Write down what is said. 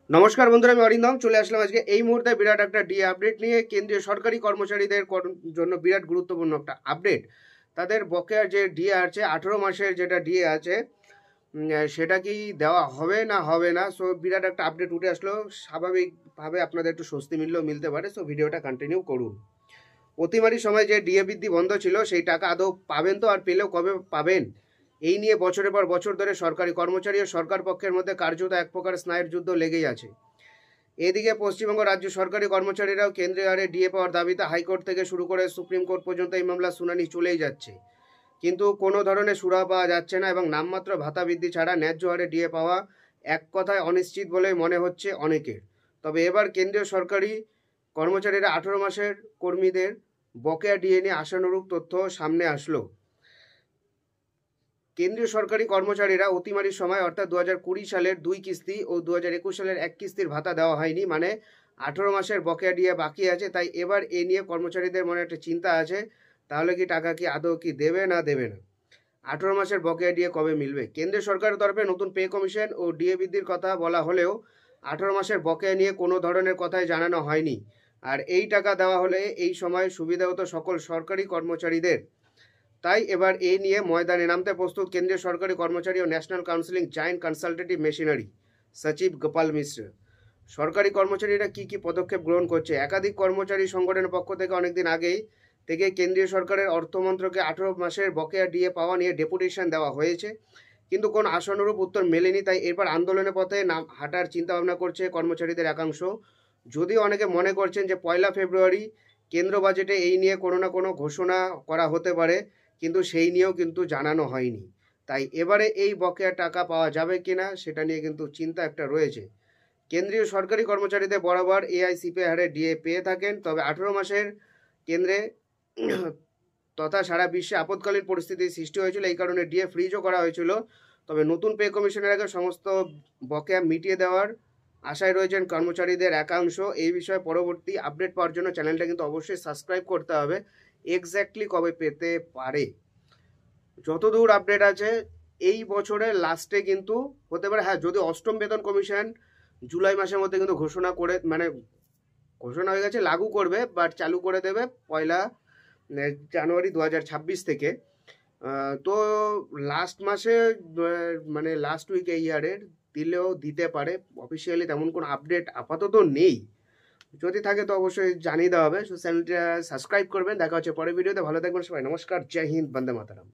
নমস্কার বন্ধুরা, আমি অরিন্দম চলে আসলাম আজকে এই মুহূর্তে বিরাট একটা ডিএ আপডেট নিয়ে। কেন্দ্রীয় সরকারি কর্মচারীদের জন্য বিরাট গুরুত্বপূর্ণ একটা আপডেট। তাদের বকেয়ার যে ডিএ আছে 18 মাসের যেটা ডিএ আছে সেটা কি দেওয়া হবে না হবে না। সো বিরাট একটা আপডেট উঠে আসলো। স্বাভাবিকভাবে আপনাদের একটু স্বস্তি মিলতে পারে। সো ভিডিওটা কন্টিনিউ করুন। অতিমারির সময় যে ডিএ বৃদ্ধি বন্ধ ছিল সেই টাকা আদৌ পাবেন তো, আর পেলেও কবে পাবেন, এই নিয়ে বছরের পর বছর ধরে সরকারি কর্মচারী ও সরকার পক্ষের মধ্যে কার্যত এক প্রকার স্নায়ুর যুদ্ধ লেগেই আছে। এদিকে পশ্চিমবঙ্গ রাজ্য সরকারি কর্মচারীরাও কেন্দ্রীয় হারে ডিএ পাওয়ার দাবিতে হাইকোর্ট থেকে শুরু করে সুপ্রিম কোর্ট পর্যন্ত এই মামলা শুনানি চলেই যাচ্ছে, কিন্তু কোনো ধরনের সুরাহা পাওয়া যাচ্ছে না এবং নামমাত্র ভাতা বৃদ্ধি ছাড়া ন্যায্য হারে ডিএ পাওয়া এক কথায় অনিশ্চিত বলেই মনে হচ্ছে অনেকের। তবে এবার কেন্দ্রীয় সরকারি কর্মচারীরা 18 মাসের কর্মীদের বকেয়া ডিএ নিয়ে আশানুরূপ তথ্য সামনে আসলো। কেন্দ্রীয় সরকারি কর্মচারীরা অতিমারির সময় অর্থাৎ 2020 সালের 2 কিস্তি ও 2021 সালের 1 কিস্তির ভাতা দেওয়া হয়নি, মানে 18 মাসের বকেয়া ডিএ বাকি আছে। তাই এবার এ নিয়ে কর্মচারীদের মনে একটা চিন্তা আছে, তাহলে কি টাকা কি আদৌ কি দেবে না দেবে না, 18 মাসের বকেয়া ডিএ কবে মিলবে। কেন্দ্রীয় সরকারের তরফে নতুন পে কমিশন ও ডিএ বৃদ্ধির কথা বলা হলেও 18 মাসের বকেয়া নিয়ে কোনো ধরনের কথাই জানানো হয়নি। আর এই টাকা দেওয়া হলে এই সময় সুবিধা হতো সকল সরকারি কর্মচারীদের। তাই এবার এই নিয়ে ময়দানে নামতে প্রস্তুত কেন্দ্রীয় সরকারি কর্মচারী ও national counselling joint consultative machinery সচিব গোপাল মিশ্র। সরকারি কর্মচারীরা কি পদক্ষেপ গ্রহণ করছে। একাধিক কর্মচারী সংগঠনের পক্ষ থেকে অনেকদিন আগেই থেকে কেন্দ্রীয় সরকারের অর্থমন্ত্রকে 18 মাসের বকেয়া ডিএ পাওয়া নিয়ে ডেপুটেশন দেওয়া হয়েছে, কিন্তু কোন আশানুরূপ উত্তর মেলেনি। তাই এরপর আন্দোলনের পথে হাঁটার চিন্তা ভাবনা করছে কর্মচারীদের একাংশ। যদিও অনেকে মনে করছেন যে 1 ফেব্রুয়ারি কেন্দ্র বাজেটে এই নিয়ে কোনো না কোনো ঘোষণা করা হতে পারে, কিন্তু সেই নিয়েও কিন্তু জানানো হয়নি। তাই এবারে এই বকেয়া টাকা পাওয়া যাবে কিনা সেটা নিয়ে কিন্তু চিন্তা একটা রয়েছে। কেন্দ্রীয় সরকারি কর্মচারীদের বরাবর এআইসিপি হারে ডিএ পেয়ে থাকেন, তবে 18 মাসের কেন্দ্রে তথা সারা বিশ্বে আপৎকালীন পরিস্থিতির সৃষ্টি হয়েছিল, এই কারণে ডিএ ফ্রিজও করা হয়েছিল। তবে নতুন পে কমিশনের আগে সমস্ত বকেয়া মিটিয়ে দেওয়ার আশায় রয়েছেন কর্মচারীদের একাংশ। এই বিষয়ে পরবর্তী আপডেট পাওয়ার জন্য চ্যানেলটা কিন্তু অবশ্যই সাবস্ক্রাইব করতে হবে। এক্স্যাক্টলি কবে পেতে পারে, যতদূর আপডেট আছে এই বছরের লাস্টে কিন্তু হতে পারে। হ্যাঁ, যদি অষ্টম বেতন কমিশন জুলাই মাসের মধ্যে কিন্তু ঘোষণা করে, মানে ঘোষণা হয়ে গেছে, লাগু করবে, বাট চালু করে দেবে 1 জানুয়ারি 2026 থেকে। তো লাস্ট মাসে মানে লাস্ট উইক এই ইয়ারের দিলেও দিতে পারে। অফিসিয়ালি তেমন কোনো আপডেট আপাতত নেই, যদি থাকে তো অবশ্যই জানিয়ে দেওয়া হবে। সো চ্যানেলটা সাবস্ক্রাইব করবেন। দেখা হচ্ছে পরের ভিডিওতে। ভালো থাকবেন সবাই। নমস্কার, জয় হিন্দ, বন্দে মাতরম।